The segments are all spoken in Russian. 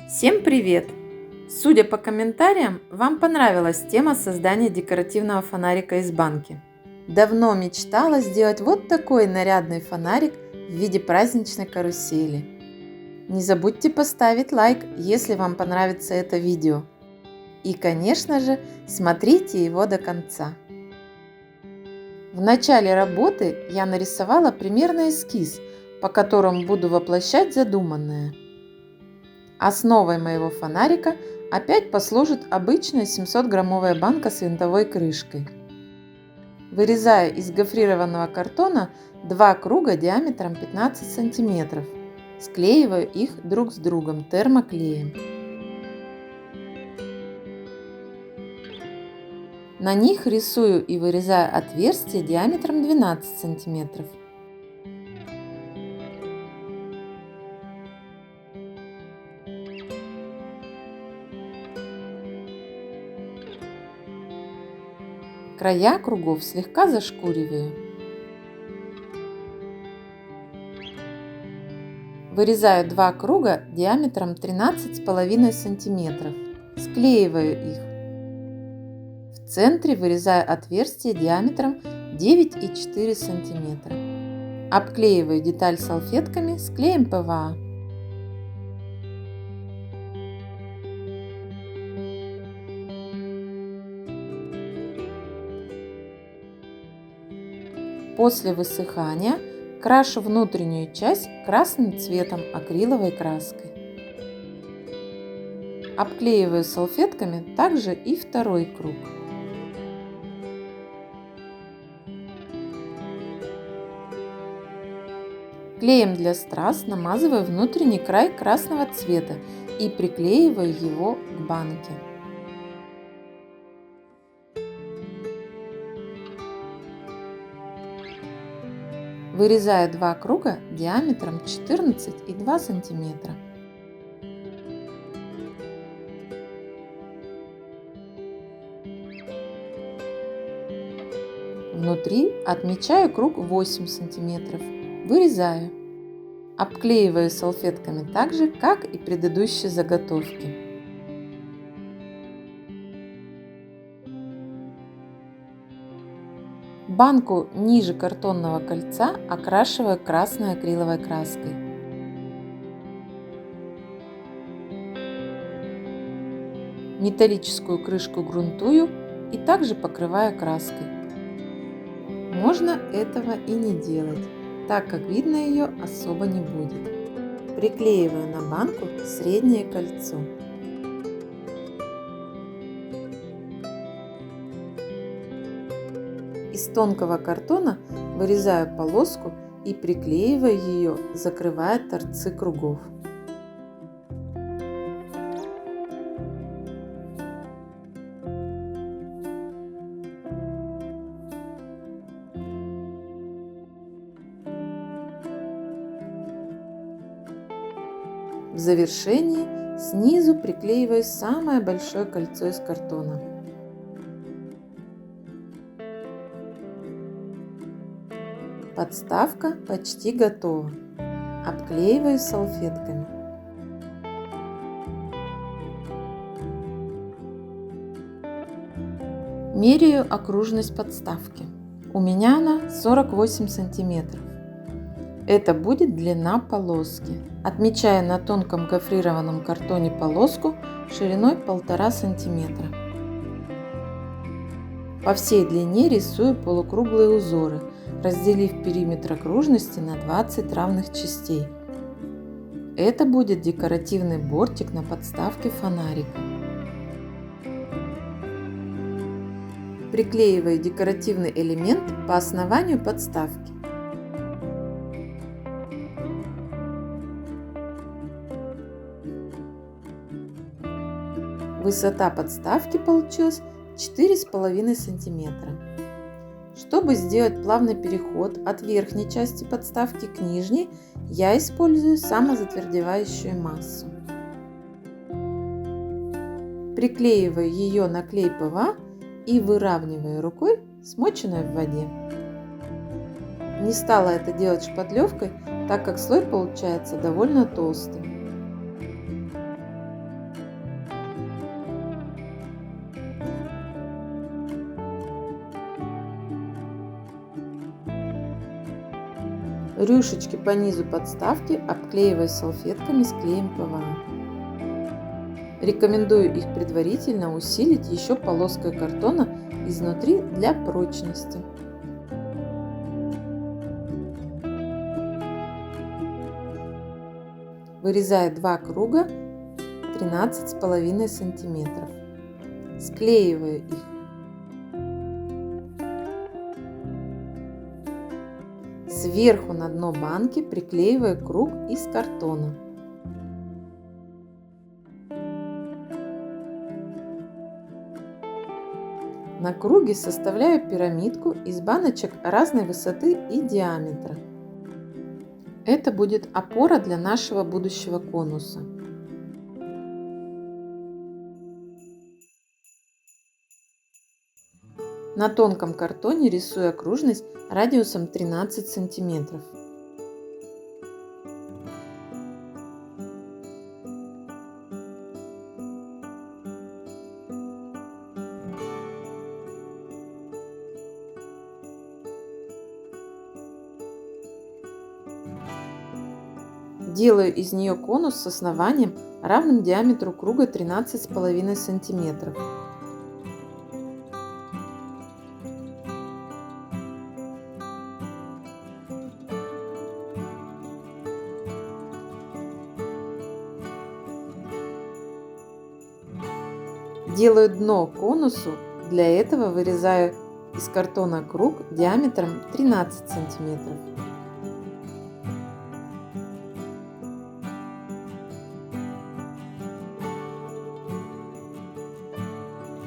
Всем привет! Судя по комментариям, вам понравилась тема создания декоративного фонарика из банки. Давно мечтала сделать вот такой нарядный фонарик в виде праздничной карусели. Не забудьте поставить лайк, если вам понравится это видео. И, конечно же, смотрите его до конца. В начале работы я нарисовала примерный эскиз, по которому буду воплощать задуманное. Основой моего фонарика опять послужит обычная 700-граммовая банка с винтовой крышкой. Вырезаю из гофрированного картона два круга диаметром 15 см. Склеиваю их друг с другом термоклеем. На них рисую и вырезаю отверстие диаметром 12 см. Края кругов слегка зашкуриваю. Вырезаю два круга диаметром 13,5 см. Склеиваю их. В центре вырезаю отверстие диаметром 9,4 см. Обклеиваю деталь салфетками с клеем ПВА. После высыхания крашу внутреннюю часть красным цветом акриловой краской. Обклеиваю салфетками также и второй круг. Клеем для страз намазываю внутренний край красного цвета и приклеиваю его к банке. Вырезаю два круга диаметром 14,2 см. Внутри отмечаю круг 8 см. Вырезаю. Обклеиваю салфетками так же, как и предыдущие заготовки. Банку ниже картонного кольца окрашиваю красной акриловой краской. Металлическую крышку грунтую и также покрываю краской. Можно этого и не делать, так как видно ее особо не будет. Приклеиваю на банку среднее кольцо. Из тонкого картона вырезаю полоску и приклеиваю ее, закрывая торцы кругов. В завершении снизу приклеиваю самое большое кольцо из картона. Подставка почти готова. Обклеиваю салфетками. Меряю окружность подставки. У меня она 48 см. Это будет длина полоски. Отмечаю на тонком гофрированном картоне полоску шириной 1,5 см. По всей длине рисую полукруглые узоры, разделив периметр окружности на 20 равных частей. Это будет декоративный бортик на подставке фонарика. Приклеиваю декоративный элемент по основанию подставки. Высота подставки получилась 4,5 см. Чтобы сделать плавный переход от верхней части подставки к нижней, я использую самозатвердевающую массу. Приклеиваю ее на клей ПВА и выравниваю рукой, смоченной в воде. Не стала это делать шпатлевкой, так как слой получается довольно толстым. Рюшечки по низу подставки обклеиваю салфетками с клеем ПВА. Рекомендую их предварительно усилить еще полоской картона изнутри для прочности. Вырезаю 2 круга 13,5 сантиметров. Склеиваю их. Сверху на дно банки приклеиваю круг из картона. На круге составляю пирамидку из баночек разной высоты и диаметра. Это будет опора для нашего будущего конуса. На тонком картоне рисую окружность радиусом 13 сантиметров. Делаю из нее конус с основанием, равным диаметру круга 13,5 сантиметров. Делаю дно конусу, для этого вырезаю из картона круг диаметром 13 сантиметров.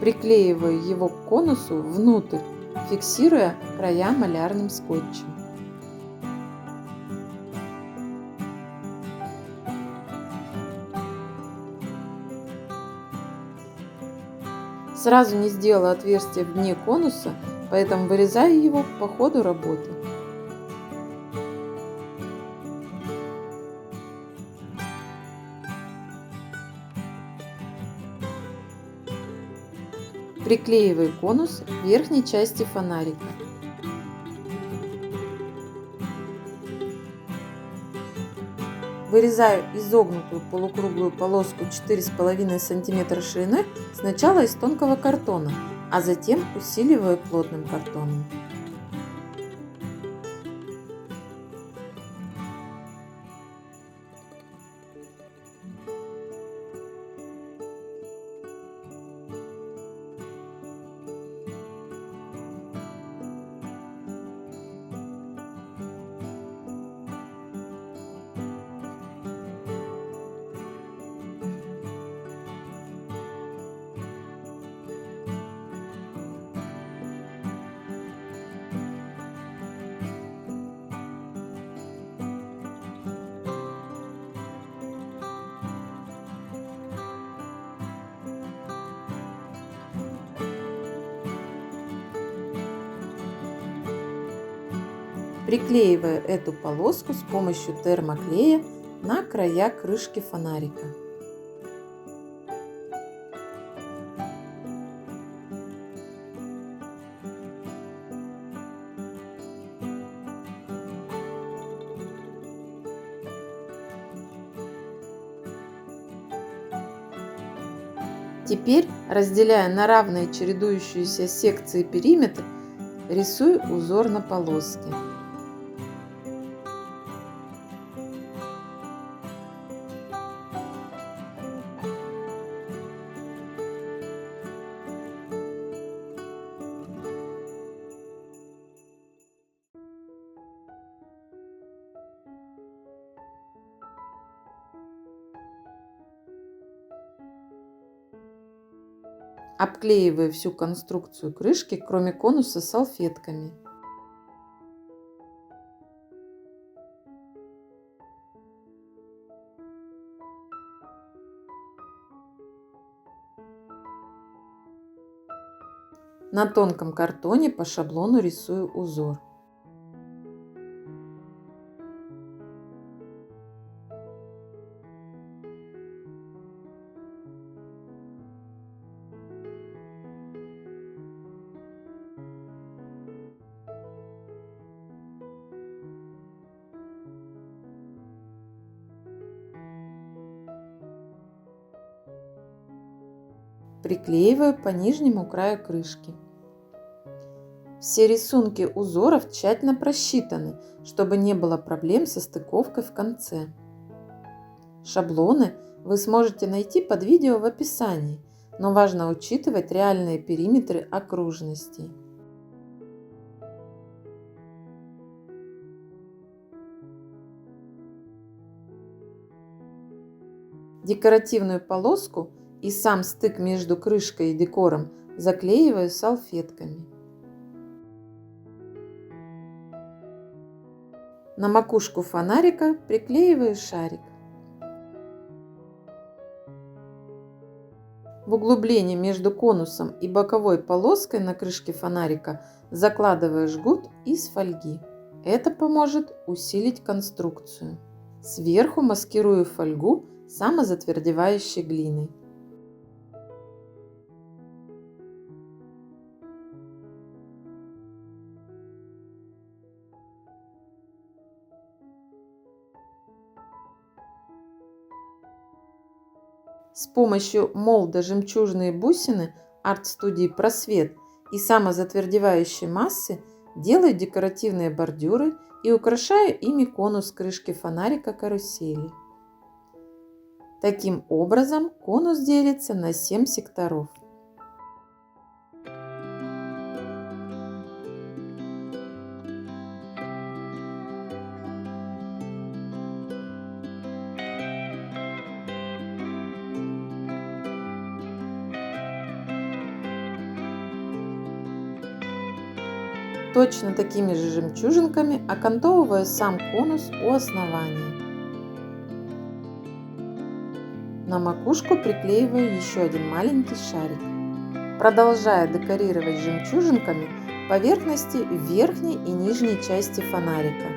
Приклеиваю его к конусу внутрь, фиксируя края малярным скотчем. Сразу не сделала отверстие в дне конуса, поэтому вырезаю его по ходу работы. Приклеиваю конус к верхней части фонарика. Вырезаю изогнутую полукруглую полоску 4,5 см шириной сначала из тонкого картона, а затем усиливаю плотным картоном. Приклеиваю эту полоску с помощью термоклея на края крышки фонарика. Теперь, разделяя на равные чередующиеся секции периметр, рисую узор на полоске. Обклеиваю всю конструкцию крышки, кроме конуса, салфетками. На тонком картоне по шаблону рисую узор. приклеиваю по нижнему краю крышки. Все рисунки узоров тщательно просчитаны, чтобы не было проблем со стыковкой в конце. Шаблоны вы сможете найти под видео в описании, но важно учитывать реальные периметры окружностей. Декоративную полоску и сам стык между крышкой и декором заклеиваю салфетками. На макушку фонарика приклеиваю шарик. В углубление между конусом и боковой полоской на крышке фонарика закладываю жгут из фольги. Это поможет усилить конструкцию. Сверху маскирую фольгу самозатвердевающей глиной. С помощью молда жемчужные бусины арт-студии «Просвет» и самозатвердевающей массы делаю декоративные бордюры и украшаю ими конус крышки фонарика карусели. Таким образом, конус делится на 7 секторов. Точно такими же жемчужинками окантовываю сам конус у основания. На макушку приклеиваю еще один маленький шарик. Продолжаю декорировать жемчужинками поверхности верхней и нижней части фонарика.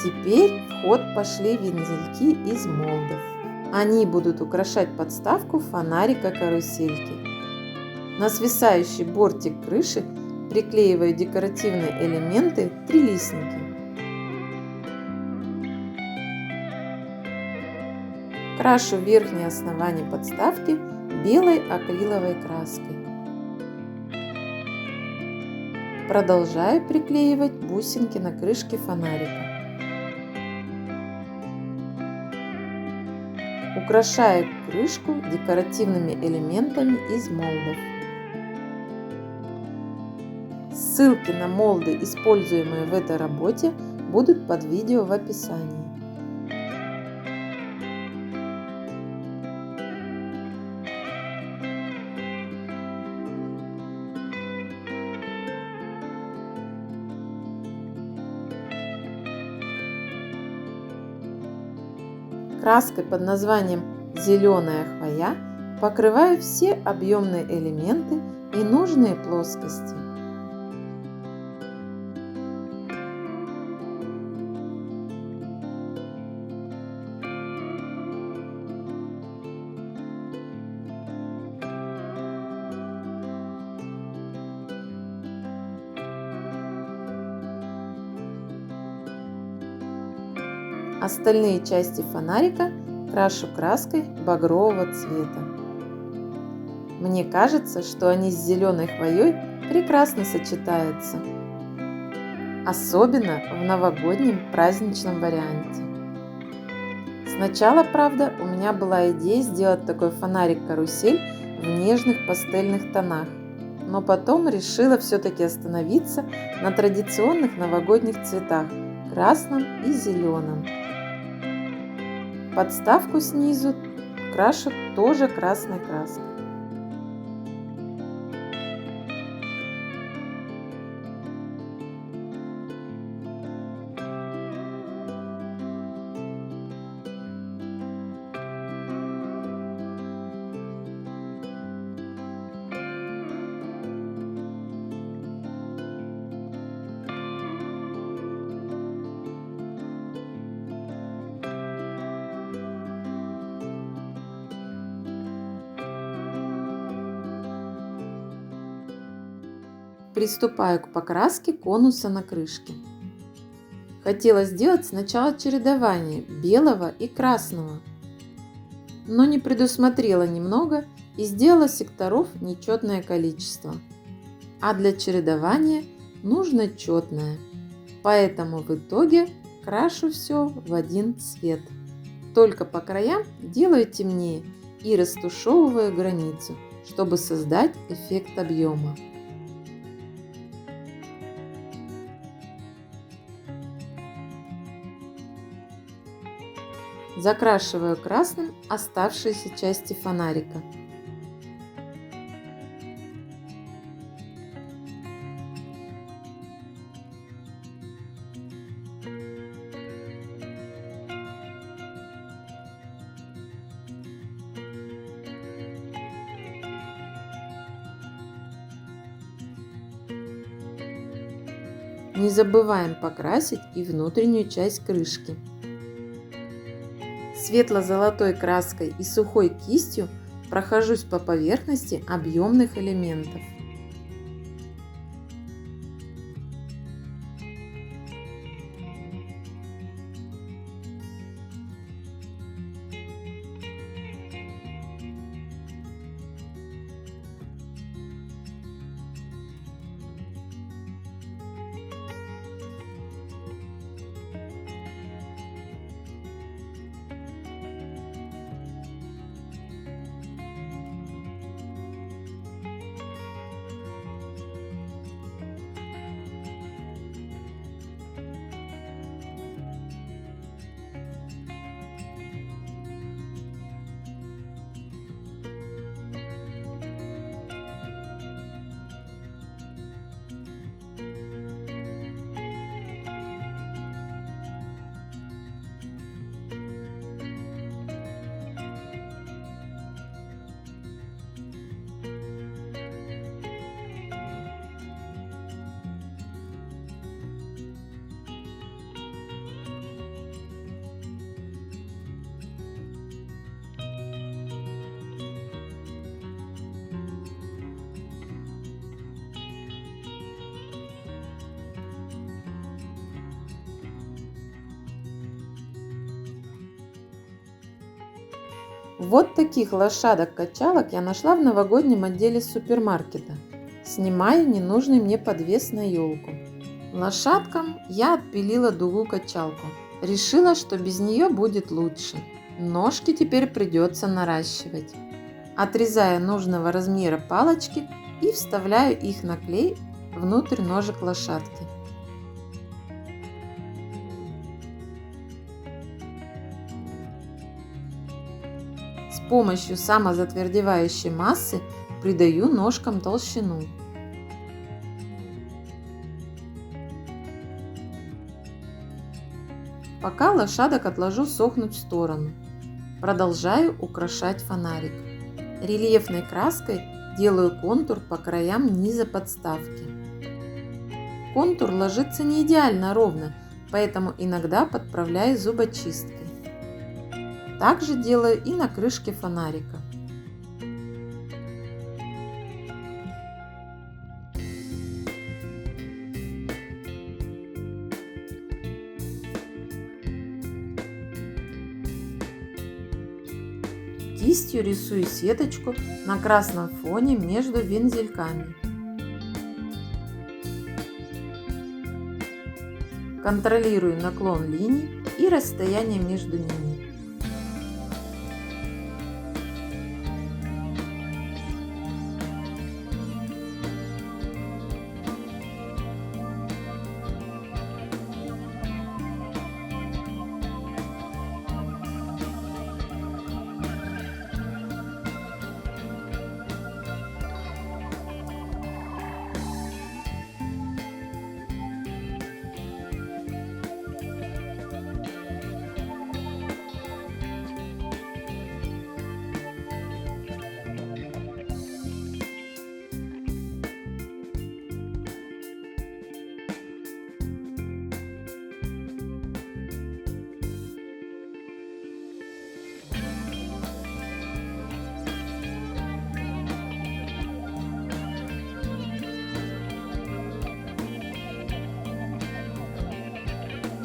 Теперь в ход пошли вензельки из молдов. Они будут украшать подставку фонарика карусельки. На свисающий бортик крыши приклеиваю декоративные элементы трилистники. Крашу верхнее основание подставки белой акриловой краской. Продолжаю приклеивать бусинки на крышке фонарика. Украшаю крышку декоративными элементами из молдов. Ссылки на молды, используемые в этой работе, будут под видео в описании. Краской под названием «Зеленая хвоя» покрываю все объемные элементы и нужные плоскости. Остальные части фонарика крашу краской багрового цвета. Мне кажется, что они с зеленой хвоей прекрасно сочетаются. Особенно в новогоднем праздничном варианте. Сначала, правда, у меня была идея сделать такой фонарик-карусель в нежных пастельных тонах. Но потом решила все-таки остановиться на традиционных новогодних цветах – красном и зеленом. Подставку снизу крашу тоже красной краской. приступаю к покраске конуса на крышке. Хотела сделать сначала чередование белого и красного, но не предусмотрела немного и сделала секторов нечетное количество. А для чередования нужно четное, поэтому в итоге крашу все в один цвет. Только по краям делаю темнее и растушевываю границу, чтобы создать эффект объема. Закрашиваю красным оставшиеся части фонарика. Не забываем покрасить и внутреннюю часть крышки. Светло-золотой краской и сухой кистью прохожусь по поверхности объемных элементов. Вот таких лошадок-качалок я нашла в новогоднем отделе супермаркета. Снимаю ненужный мне подвес на елку. Лошадкам я отпилила дугу-качалку. Решила, что без нее будет лучше. Ножки теперь придется наращивать. Отрезаю нужного размера палочки и вставляю их на клей внутрь ножек лошадки. С помощью самозатвердевающей массы придаю ножкам толщину. Пока лошадок отложу сохнуть в сторону. Продолжаю украшать фонарик. Рельефной краской делаю контур по краям низа подставки. Контур ложится не идеально ровно, поэтому иногда подправляю зубочисткой. Также делаю и на крышке фонарика. Кистью рисую сеточку на красном фоне между вензельками. Контролирую наклон линий и расстояние между ними.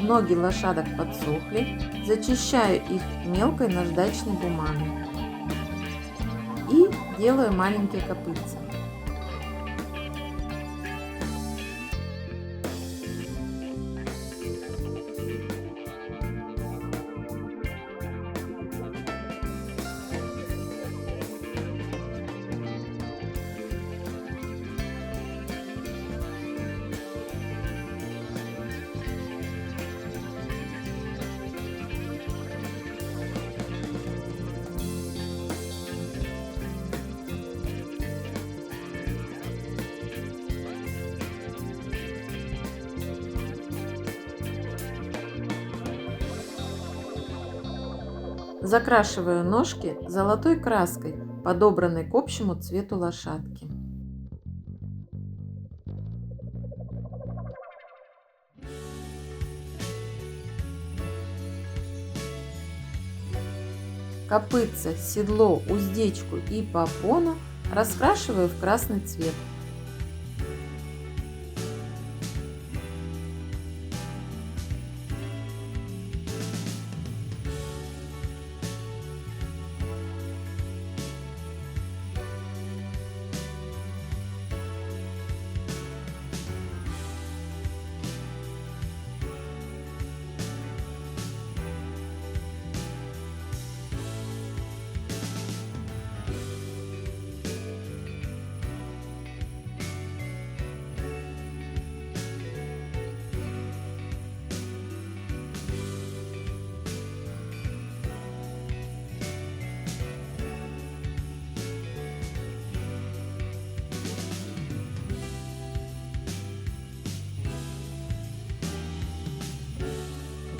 Ноги лошадок подсохли, зачищаю их мелкой наждачной бумагой и делаю маленькие копытца. Закрашиваю ножки золотой краской, подобранной к общему цвету лошадки. Копытца, седло, уздечку и попону раскрашиваю в красный цвет.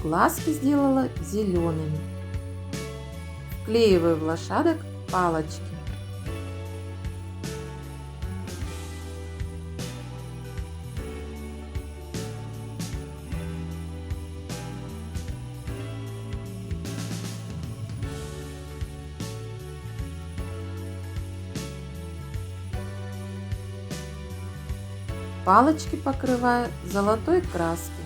Глазки сделала зелеными. Вклеиваю в лошадок палочки. Палочки покрываю золотой краской.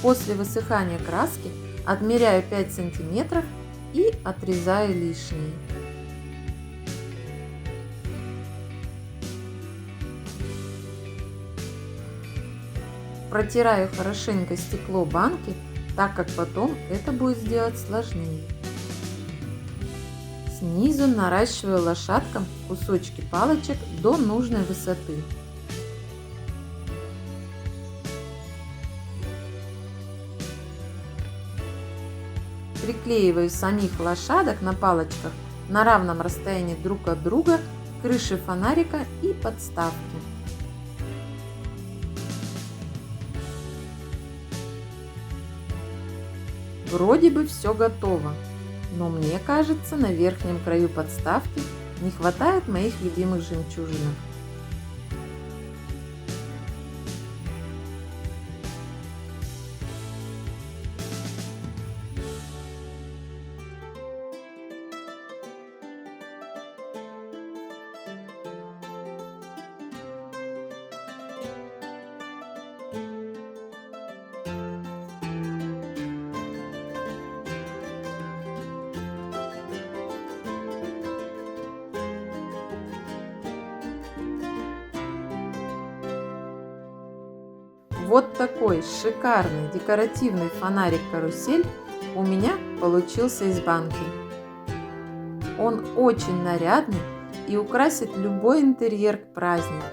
После высыхания краски отмеряю 5 сантиметров и отрезаю лишние. Протираю хорошенько стекло банки, так как потом это будет сделать сложнее. Снизу наращиваю лошадкам кусочки палочек до нужной высоты. Приклеиваю самих лошадок на палочках на равном расстоянии друг от друга к крыше фонарика и подставке. Вроде бы все готово, но мне кажется, на верхнем краю подставки не хватает моих любимых жемчужинок. Вот такой шикарный декоративный фонарик-карусель у меня получился из банки. Он очень нарядный и украсит любой интерьер к празднику.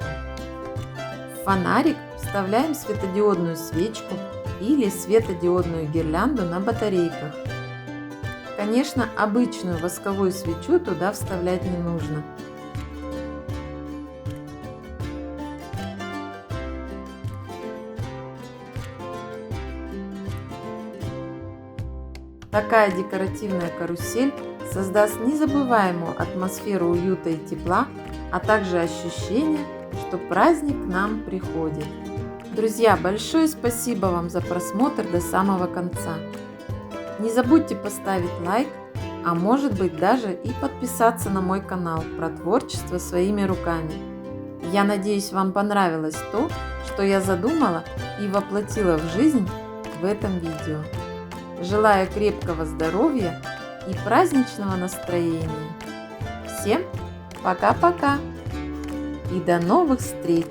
В фонарик вставляем светодиодную свечку или светодиодную гирлянду на батарейках. Конечно, обычную восковую свечу туда вставлять не нужно. Такая декоративная карусель создаст незабываемую атмосферу уюта и тепла, а также ощущение, что праздник к нам приходит. Друзья, большое спасибо вам за просмотр до самого конца. Не забудьте поставить лайк, а может быть даже и подписаться на мой канал про творчество своими руками. Я надеюсь, вам понравилось то, что я задумала и воплотила в жизнь в этом видео. Желаю крепкого здоровья и праздничного настроения. Всем пока-пока и до новых встреч!